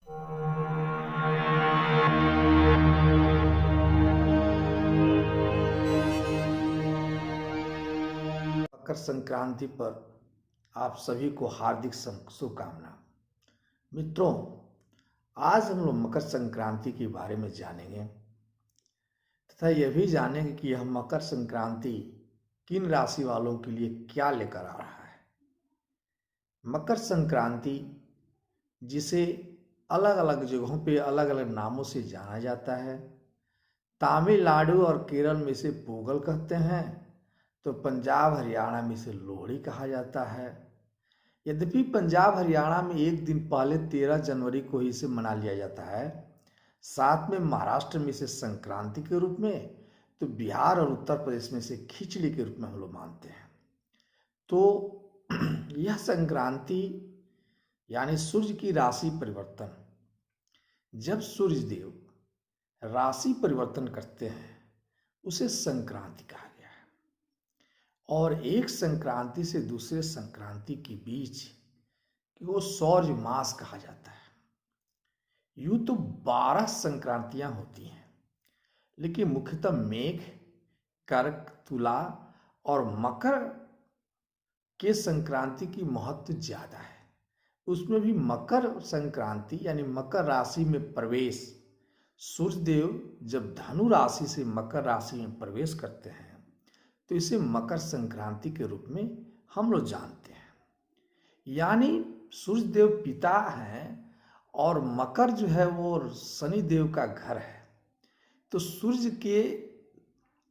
मकर संक्रांति पर आप सभी को हार्दिक शुभकामना। मित्रों, आज हम लोग मकर संक्रांति के बारे में जानेंगे तथा यह भी जानेंगे कि यह मकर संक्रांति किन राशि वालों के लिए क्या लेकर आ रहा है। मकर संक्रांति, जिसे अलग अलग जगहों पे अलग अलग नामों से जाना जाता है, तमिलनाडु और केरल में इसे पोंगल कहते हैं, तो पंजाब हरियाणा में इसे लोहड़ी कहा जाता है। यद्यपि पंजाब हरियाणा में एक दिन पहले 13 जनवरी को ही इसे मना लिया जाता है, साथ में महाराष्ट्र में इसे संक्रांति के रूप में, तो बिहार और उत्तर प्रदेश में इसे खिचड़ी के रूप में हम लोग मानते हैं। तो यह संक्रांति यानी सूर्य की राशि परिवर्तन, जब सूर्य देव राशि परिवर्तन करते हैं उसे संक्रांति कहा गया है। और एक संक्रांति से दूसरे संक्रांति के बीच कि वो सौर्य मास कहा जाता है। यूं तो 12 संक्रांतियां होती हैं, लेकिन मुख्यतः मेघ, कर्क, तुला और मकर के संक्रांति की महत्व ज्यादा है। उसमें भी मकर संक्रांति यानी मकर राशि में प्रवेश, सूर्यदेव जब धनु राशि से मकर राशि में प्रवेश करते हैं तो इसे मकर संक्रांति के रूप में हम लोग जानते हैं। यानी सूर्यदेव पिता हैं और मकर जो है वो शनि देव का घर है। तो सूर्य के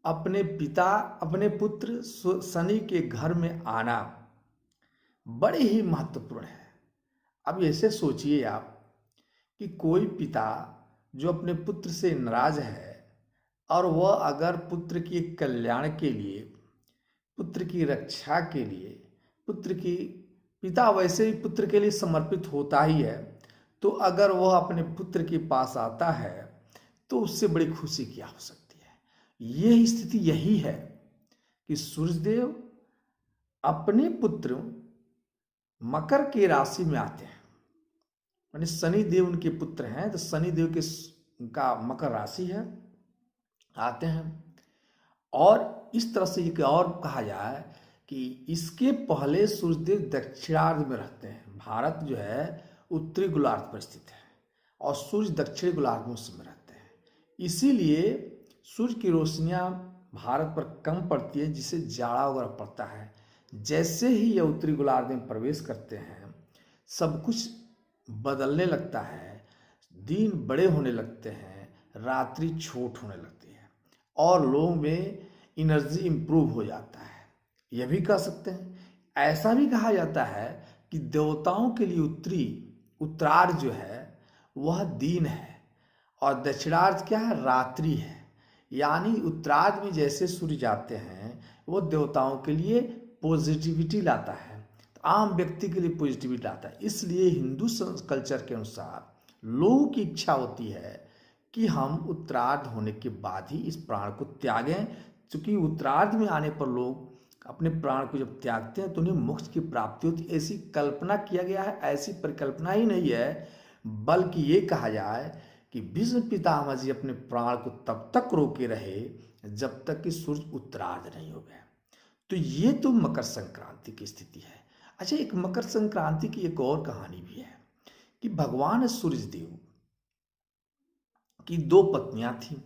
अपने पिता, अपने पुत्र शनि के घर में आना बड़े ही महत्वपूर्ण है। अब ऐसे सोचिए आप कि कोई पिता जो अपने पुत्र से नाराज है और वह अगर पुत्र के कल्याण के लिए, पुत्र की रक्षा के लिए, पिता वैसे ही पुत्र के लिए समर्पित होता ही है, तो अगर वह अपने पुत्र के पास आता है तो उससे बड़ी खुशी क्या हो सकती है। यह स्थिति यही है कि सूर्यदेव अपने पुत्र मकर के राशि में आते हैं, यानी शनि देव उनके पुत्र हैं, तो शनि देव का मकर राशि है, आते हैं। और इस तरह से एक और कहा जाए कि इसके पहले सूर्यदेव दक्षिणार्ध में रहते हैं। भारत जो है उत्तरी गोलार्ध पर स्थित है और सूर्य दक्षिणी गोलार्ध में उस समय रहते हैं, इसीलिए सूर्य की रोशनियां भारत पर कम पड़ती है, जिससे जाड़ा वगैरह पड़ता है। जैसे ही ये उत्तरी गोलार्ध में प्रवेश करते हैं, सब कुछ बदलने लगता है, दिन बड़े होने लगते हैं, रात्रि छोट होने लगती है और लोगों में एनर्जी इंप्रूव हो जाता है। यह भी कह सकते हैं, ऐसा भी कहा जाता है कि देवताओं के लिए उत्तरार्ध जो है वह दिन है और दक्षिणार्ध क्या है, रात्रि है। यानी उत्तरार्ध में जैसे सूर्य जाते हैं वो देवताओं के लिए पॉजिटिविटी लाता है, तो आम व्यक्ति के लिए पॉजिटिविटी लाता है। इसलिए हिंदू कल्चर के अनुसार लोगों की इच्छा होती है कि हम उत्तरार्ध होने के बाद ही इस प्राण को त्यागें, क्योंकि उत्तरार्ध में आने पर लोग अपने प्राण को जब त्यागते हैं तो उन्हें मोक्ष की प्राप्ति होती है। ऐसी कल्पना किया गया है, ऐसी परिकल्पना ही नहीं है, बल्कि ये कहा जाए कि भीष्म पितामह जी अपने प्राण को तब तक रोके रहे जब तक कि सूर्य उत्तरार्ध नहीं हो गया। तो ये तो मकर संक्रांति की स्थिति है। अच्छा, एक मकर संक्रांति की एक और कहानी भी है कि भगवान सूर्यदेव की 2 पत्नियां थीं,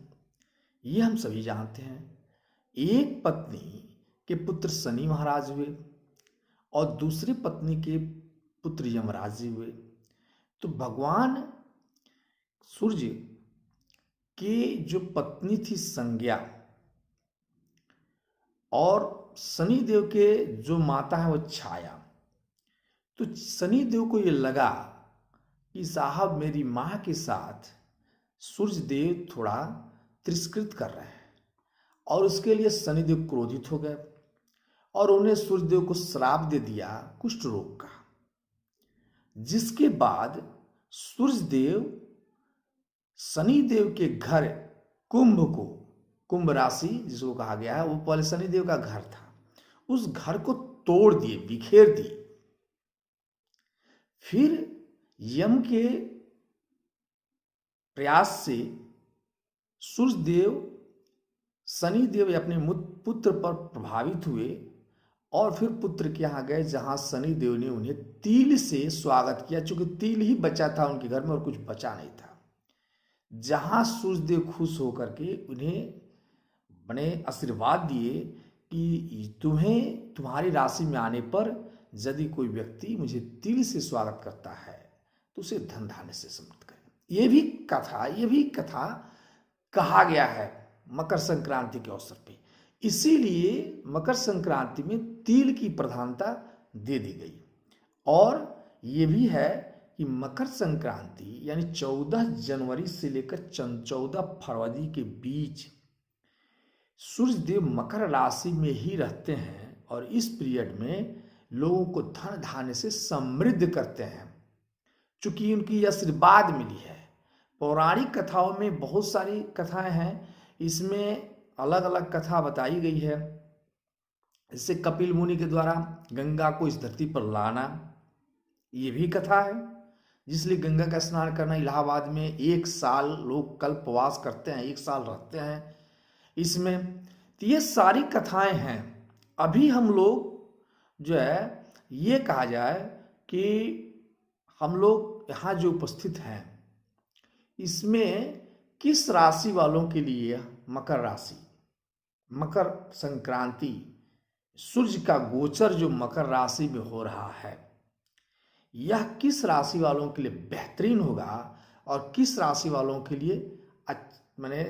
ये हम सभी जानते हैं। एक पत्नी के पुत्र शनि महाराज हुए और दूसरी पत्नी के पुत्र यमराज जी हुए। तो भगवान सूर्य के जो पत्नी थी संज्ञा और शनि देव के जो माता है वो छाया। तो शनि देव को ये लगा कि साहब मेरी मां के साथ सूर्य देव थोड़ा तिरस्कृत कर रहे हैं, और उसके लिए शनिदेव क्रोधित हो गए और उन्हें सूर्यदेव को श्राप दे दिया कुष्ठ रोग का। जिसके बाद सूर्यदेव शनिदेव के घर कुंभ राशि जिसको कहा गया है, वो पहले शनिदेव का घर था, उस घर को तोड़ दिए, बिखेर दिए। फिर यम के प्रयास से सूर्य देव शनि देव अपने पुत्र पर प्रभावित हुए और फिर पुत्र के यहाँ गए, जहाँ शनि देव ने उन्हें तिल से स्वागत किया, क्योंकि तिल ही बचा था उनके घर में और कुछ बचा नहीं था। जहाँ सूर्य देव खुश होकर के उन्हें बने आशीर्वाद दिए कि तुम्हें तुम्हारी राशि में आने पर यदि कोई व्यक्ति मुझे तिल से स्वागत करता है तो उसे धन धान्य से समृद्ध करें। ये भी कथा कहा गया है मकर संक्रांति के अवसर पे। इसीलिए मकर संक्रांति में तिल की प्रधानता दे दी गई। और ये भी है कि मकर संक्रांति यानी 14 जनवरी से लेकर 14 फरवरी के बीच सूर्य देव मकर राशि में ही रहते हैं और इस पीरियड में लोगों को धन धान्य से समृद्ध करते हैं, चूंकि उनकी आशीर्वाद मिली है। पौराणिक कथाओं में बहुत सारी कथाएं हैं, इसमें अलग अलग कथा बताई गई है। इससे कपिल मुनि के द्वारा गंगा को इस धरती पर लाना, ये भी कथा है, जिसलिए गंगा का स्नान करना। इलाहाबाद में 1 साल लोग कल्पवास करते हैं, 1 साल रहते हैं इसमें। तो ये सारी कथाएं हैं। अभी हम लोग जो है ये कहा जाए कि हम लोग यहाँ जो उपस्थित हैं इसमें किस राशि वालों के लिए मकर राशि, मकर संक्रांति, सूर्य का गोचर जो मकर राशि में हो रहा है, यह किस राशि वालों के लिए बेहतरीन होगा और किस राशि वालों के लिए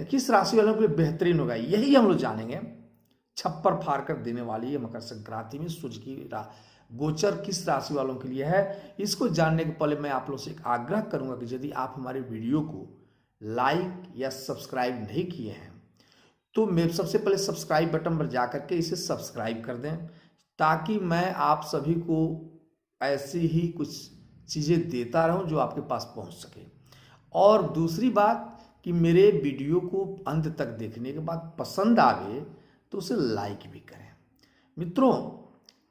किस राशि वालों के लिए बेहतरीन होगा, यही हम लोग जानेंगे। छप्पर फाड़ कर देने वाली है मकर संक्रांति में सूर्य की गोचर किस राशि वालों के लिए है। इसको जानने के पहले मैं आप लोग से एक आग्रह करूंगा कि यदि आप हमारे वीडियो को लाइक या सब्सक्राइब नहीं किए हैं तो मैं सबसे पहले सब्सक्राइब बटन पर जाकर के इसे सब्सक्राइब कर दें, ताकि मैं आप सभी को ऐसी ही कुछ चीज़ें देता रहूं जो आपके पास पहुंच सके। और दूसरी बात कि मेरे वीडियो को अंत तक देखने के बाद पसंद आवे तो उसे लाइक भी करें। मित्रों,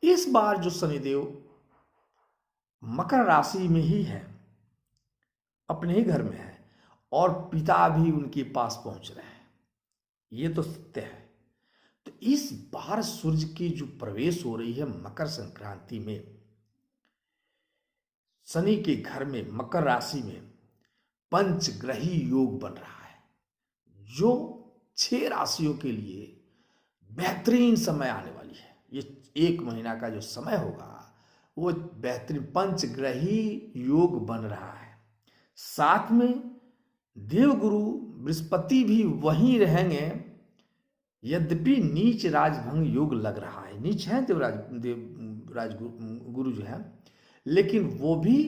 इस बार जो शनिदेव मकर राशि में ही है, अपने ही घर में है और पिता भी उनके पास पहुंच रहे हैं, ये तो सत्य है। तो इस बार सूर्य की जो प्रवेश हो रही है मकर संक्रांति में, शनि के घर में मकर राशि में पंचग्रही योग बन रहा है, जो 6 राशियों के लिए बेहतरीन समय आने वाली है। ये 1 महीना का जो समय होगा वो बेहतरीन पंचग्रही योग बन रहा है। साथ में देवगुरु बृहस्पति भी वहीं रहेंगे, यद्यपि नीच राजभंग योग लग रहा है। नीच है देवराज गुरु जो है, लेकिन वो भी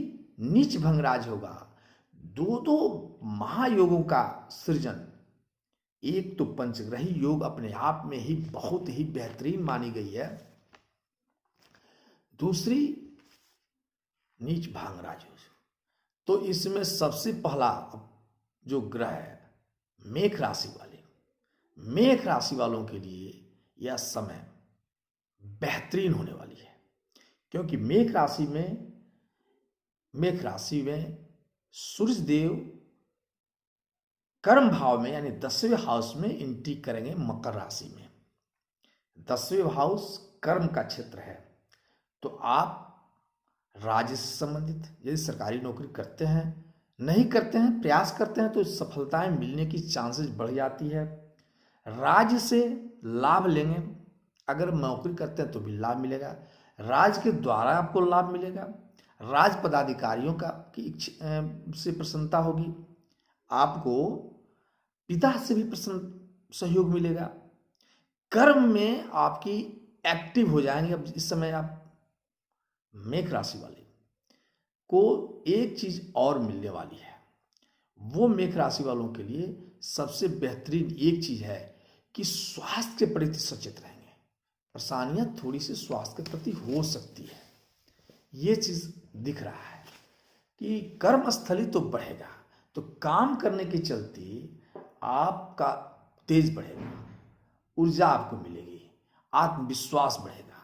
नीच भंग राज होगा। 2 महायोगों का सृजन। एक तो पंचग्रही योग अपने आप में ही बहुत ही बेहतरीन मानी गई है, दूसरी नीच भांग राज। तो इसमें सबसे पहला जो ग्रह है मेष राशि वाले, मेष राशि वालों के लिए यह समय बेहतरीन होने वाली है, क्योंकि मेष राशि में सूर्य देव कर्म भाव में यानी 10वें हाउस में एंट्री करेंगे मकर राशि में। 10वें हाउस कर्म का क्षेत्र है। तो आप राज्य से संबंधित यदि सरकारी नौकरी करते हैं, नहीं करते हैं, प्रयास करते हैं, तो सफलताएं मिलने की चांसेस बढ़ जाती है। राज्य से लाभ लेंगे, अगर नौकरी करते हैं तो भी लाभ मिलेगा, राज्य के द्वारा आपको लाभ मिलेगा, राज पदाधिकारियों का से प्रसन्नता होगी, आपको पिता से भी सहयोग मिलेगा, कर्म में आपकी एक्टिव हो जाएंगे। अब इस समय आप मेष राशि वाले को एक चीज और मिलने वाली है, वो मेष राशि वालों के लिए सबसे बेहतरीन एक चीज है कि स्वास्थ्य के प्रति सचेत रहेंगे। परेशानियां थोड़ी सी स्वास्थ्य के प्रति हो सकती है, ये चीज दिख रहा है कि कर्म स्थली तो बढ़ेगा, तो काम करने के चलते आपका तेज बढ़ेगा, ऊर्जा आपको मिलेगी, आत्मविश्वास बढ़ेगा,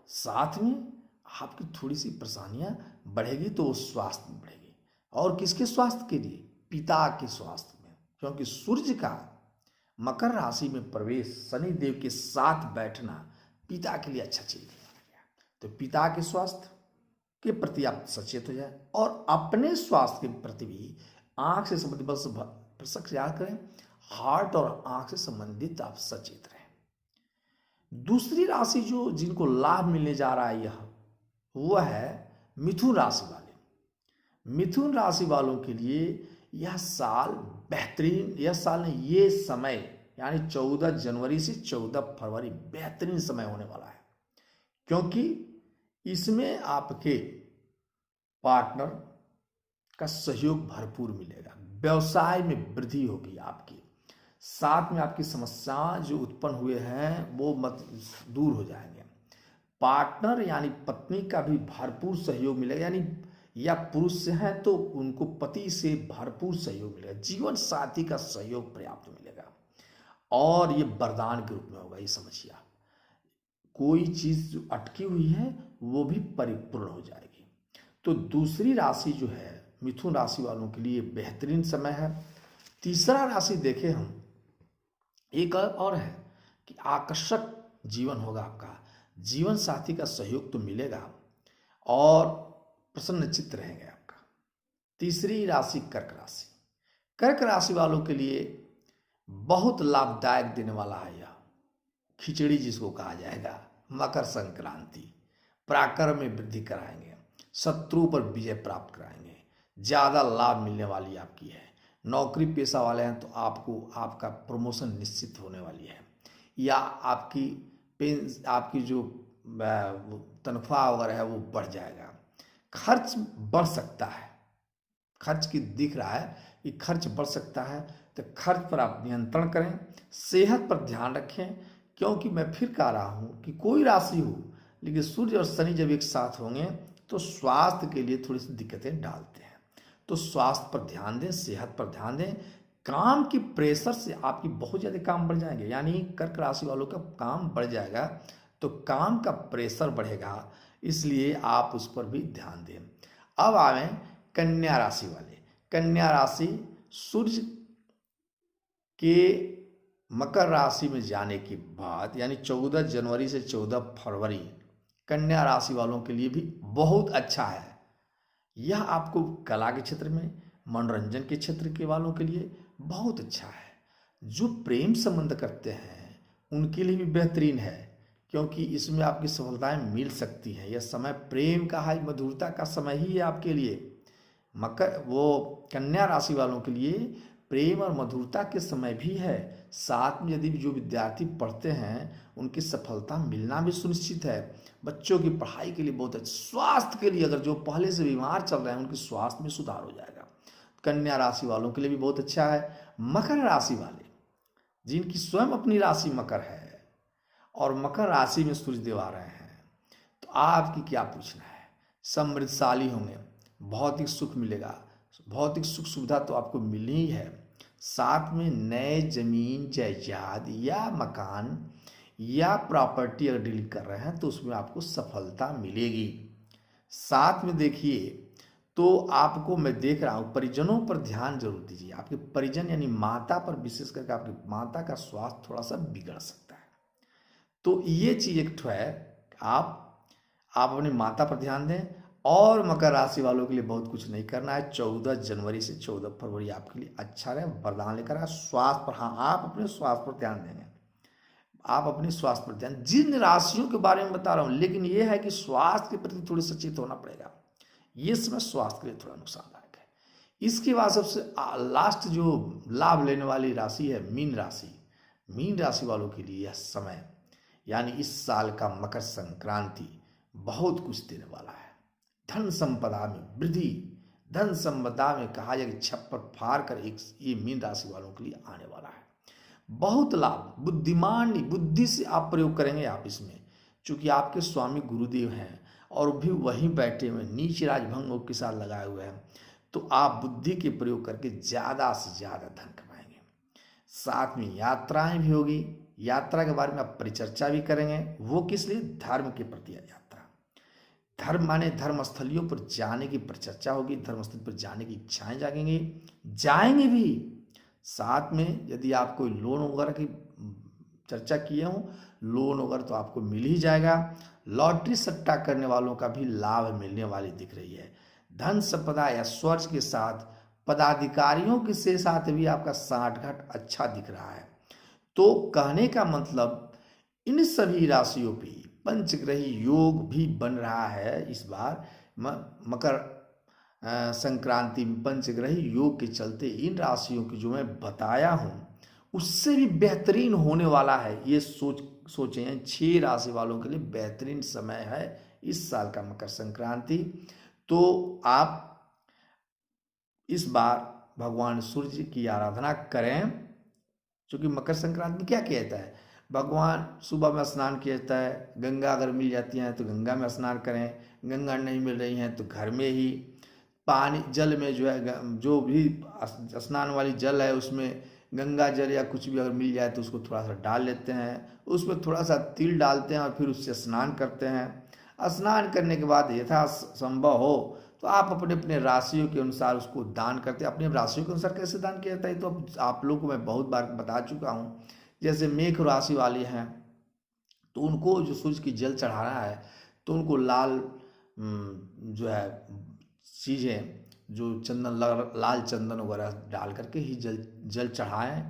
साथ में आपकी थोड़ी सी परेशानियां बढ़ेगी तो स्वास्थ्य में बढ़ेगी। और किसके स्वास्थ्य के लिए? पिता के स्वास्थ्य में, क्योंकि सूर्य का मकर राशि में प्रवेश, शनि देव के साथ बैठना पिता के लिए अच्छा चीज नहीं माना गया। तो पिता के स्वास्थ्य के प्रति आप सचेत हो जाए और अपने स्वास्थ्य के प्रति भी आंख से संबंधित बस याद करें, हार्ट और आंख से संबंधित आप सचेत रहें। दूसरी राशि जो जिनको लाभ मिलने जा रहा है यह वो है मिथुन राशि वाले। मिथुन राशि वालों के लिए यह साल बेहतरीन, यह साल नहीं ये समय यानी 14 जनवरी से 14 फरवरी बेहतरीन समय होने वाला है, क्योंकि इसमें आपके पार्टनर का सहयोग भरपूर मिलेगा, व्यवसाय में वृद्धि होगी आपकी, साथ में आपकी समस्याएं जो उत्पन्न हुए हैं वो दूर हो जाएंगे। पार्टनर यानी पत्नी का भी भरपूर सहयोग मिलेगा, यानी या पुरुष से है तो उनको पति से भरपूर सहयोग मिलेगा, जीवन साथी का सहयोग पर्याप्त मिलेगा और ये वरदान के रूप में होगा। ये समझिए, कोई चीज जो अटकी हुई है वो भी परिपूर्ण हो जाएगी। तो दूसरी राशि जो है मिथुन राशि वालों के लिए बेहतरीन समय है। तीसरा राशि देखें हम, एक और है कि आकर्षक जीवन होगा आपका, जीवन साथी का सहयोग तो मिलेगा और प्रसन्न चित्त रहेंगे आपका। तीसरी राशि कर्क राशि। कर्क राशि वालों के लिए बहुत लाभदायक देने वाला है यह खिचड़ी जिसको कहा जाएगा, मकर संक्रांति। पराक्रम में वृद्धि कराएंगे, शत्रु पर विजय प्राप्त कराएंगे, ज्यादा लाभ मिलने वाली आपकी है। नौकरी पेशा वाले हैं तो आपको आपका प्रमोशन निश्चित होने वाली है, या आपकी जो तनख्वाह वगैरह है वो बढ़ जाएगा। खर्च बढ़ सकता है, खर्च की दिख रहा है कि खर्च बढ़ सकता है, तो खर्च पर आप नियंत्रण करें, सेहत पर ध्यान रखें, क्योंकि मैं फिर कह रहा हूं कि कोई राशि हो लेकिन सूर्य और शनि जब एक साथ होंगे तो स्वास्थ्य के लिए थोड़ी सी दिक्कतें डालते हैं। तो स्वास्थ्य पर ध्यान दें, सेहत पर ध्यान दें। काम की प्रेशर से आपकी बहुत ज़्यादा काम बढ़ जाएंगे, यानी कर्क राशि वालों का काम बढ़ जाएगा, तो काम का प्रेशर बढ़ेगा, इसलिए आप उस पर भी ध्यान दें। अब आए कन्या राशि वाले। कन्या राशि सूर्य के मकर राशि में जाने के बाद यानी 14 जनवरी से 14 फरवरी कन्या राशि वालों के लिए भी बहुत अच्छा है। यह आपको कला के क्षेत्र में, मनोरंजन के क्षेत्र के वालों के लिए बहुत अच्छा है। जो प्रेम संबंध करते हैं उनके लिए भी बेहतरीन है, क्योंकि इसमें आपकी सफलताएं मिल सकती हैं। यह समय प्रेम का है, मधुरता का समय ही है आपके लिए। कन्या राशि वालों के लिए प्रेम और मधुरता के समय भी है। साथ में यदि जो विद्यार्थी पढ़ते हैं उनकी सफलता मिलना भी सुनिश्चित है। बच्चों की पढ़ाई के लिए बहुत अच्छा, स्वास्थ्य के लिए अगर जो पहले से बीमार चल रहे हैं उनके स्वास्थ्य में सुधार हो जाएगा। कन्या राशि वालों के लिए भी बहुत अच्छा है। मकर राशि वाले जिनकी स्वयं अपनी राशि मकर है और मकर राशि में सूर्यदेव आ रहे हैं, तो आपकी क्या पूछना है, समृद्धशाली होंगे, भौतिक सुख मिलेगा। भौतिक सुख सुविधा तो आपको मिलनी ही है, साथ में नए जमीन जायदाद या मकान या प्रॉपर्टी अगर डील कर रहे हैं तो उसमें आपको सफलता मिलेगी। साथ में देखिए तो आपको मैं देख रहा हूँ परिजनों पर ध्यान जरूर दीजिए। आपके परिजन यानी माता पर, विशेष करके आपकी माता का स्वास्थ्य थोड़ा सा बिगड़ सकता है, तो ये चीज एक ठो है। आप अपनी माता पर ध्यान दें। और मकर राशि वालों के लिए बहुत कुछ नहीं करना है। 14 जनवरी से 14 फरवरी आपके लिए अच्छा रहे, वरदान लेकर आए। स्वास्थ्य पर, हाँ आप अपने स्वास्थ्य पर ध्यान देंगे, आप अपने स्वास्थ्य पर ध्यान, जिन राशियों के बारे में बता रहा हूं, लेकिन यह है कि स्वास्थ्य के प्रति थोड़े सचेत होना पड़ेगा। ये समय स्वास्थ्य के लिए थोड़ा नुकसानदायक है। इसके बाद सबसे लास्ट जो लाभ लेने वाली राशि है मीन राशि। मीन राशि वालों के लिए यह समय यानी इस साल का मकर संक्रांति बहुत कुछ देने वाला है। धन संपदा में वृद्धि, धन संपदा में कहा जाए कि छप्पर फाड़ कर एक ये मीन राशि वालों के लिए आने वाला है। बहुत लाभ, बुद्धि से आप प्रयोग करेंगे आप इसमें, चूंकि आपके स्वामी गुरुदेव हैं और भी वहीं बैठे हुए नीच राजभंग के साथ लगाए हुए हैं, तो आप बुद्धि के प्रयोग करके ज्यादा से ज्यादा धन कमाएंगे। साथ में यात्राएं भी होगी, यात्रा के बारे में आप परिचर्चा भी करेंगे। वो किस लिए, धर्म के प्रति यात्रा। धर्म माने धर्म स्थलियों पर जाने की परिचर्चा होगी, धर्म स्थल पर जाने की इच्छाएं जागेंगी, जाएंगे भी। साथ में यदि आप कोई लोन वगैरह की चर्चा किए हों, लोन वगैरह तो आपको मिल ही जाएगा। लॉटरी सट्टा करने वालों का भी लाभ मिलने वाली दिख रही है। धन संपदा या स्वर्ग के साथ पदाधिकारियों के से साथ भी आपका साठगांठ अच्छा दिख रहा है। तो कहने का मतलब इन सभी राशियों पे पंचग्रही योग भी बन रहा है इस बार। मकर संक्रांति में पंचग्रही योग के चलते इन राशियों की जो मैं बताया हूँ उससे भी बेहतरीन होने वाला है। ये सोचें 6 राशि वालों के लिए बेहतरीन समय है इस साल का मकर संक्रांति। तो आप इस बार भगवान सूर्य की आराधना करें, क्योंकि मकर संक्रांति में क्या कहता है, भगवान सुबह में स्नान किया जाता है, गंगा अगर मिल जाती हैं तो गंगा में स्नान करें, गंगा नहीं मिल रही हैं तो घर में ही पानी जल में जो है, जो भी स्नान वाली जल है उसमें गंगा जल या कुछ भी अगर मिल जाए तो उसको थोड़ा सा डाल लेते हैं, उसमें थोड़ा सा तिल डालते हैं और फिर उससे स्नान करते हैं। स्नान करने के बाद यथा संभव हो तो आप अपने अपने राशियों के अनुसार उसको दान करते हैं। अपने राशियों के अनुसार कैसे दान किया जाता है तो आप लोग को मैं बहुत बार बता चुका हूँ। जैसे मेष राशि वाले हैं तो उनको जो सूर्य की जल चढ़ाना है तो उनको लाल जो है चीज़ें, जो चंदन लाल चंदन वगैरह डाल करके ही जल चढ़ाएं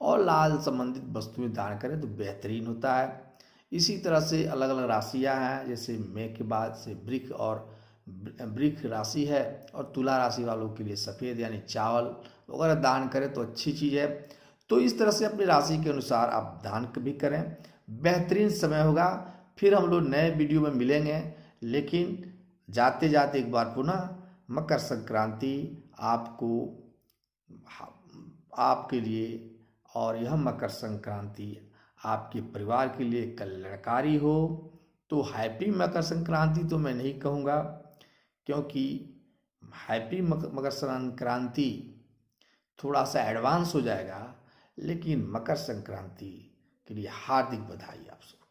और लाल संबंधित वस्तुएं दान करें तो बेहतरीन होता है। इसी तरह से अलग अलग राशियां हैं, जैसे मेष के बाद से वृक्ष राशि है और तुला राशि वालों के लिए सफ़ेद यानी चावल वगैरह दान करें तो अच्छी चीज़ है। तो इस तरह से अपनी राशि के अनुसार आप दान भी करें, बेहतरीन समय होगा। फिर हम लोग नए वीडियो में मिलेंगे, लेकिन जाते जाते एक बार पुनः मकर संक्रांति आपके लिए और यह मकर संक्रांति आपके परिवार के लिए कल्याणकारी हो। तो हैप्पी मकर संक्रांति तो मैं नहीं कहूँगा, क्योंकि हैप्पी मकर संक्रांति थोड़ा सा एडवांस हो जाएगा, लेकिन मकर संक्रांति के लिए हार्दिक बधाई आप सबको।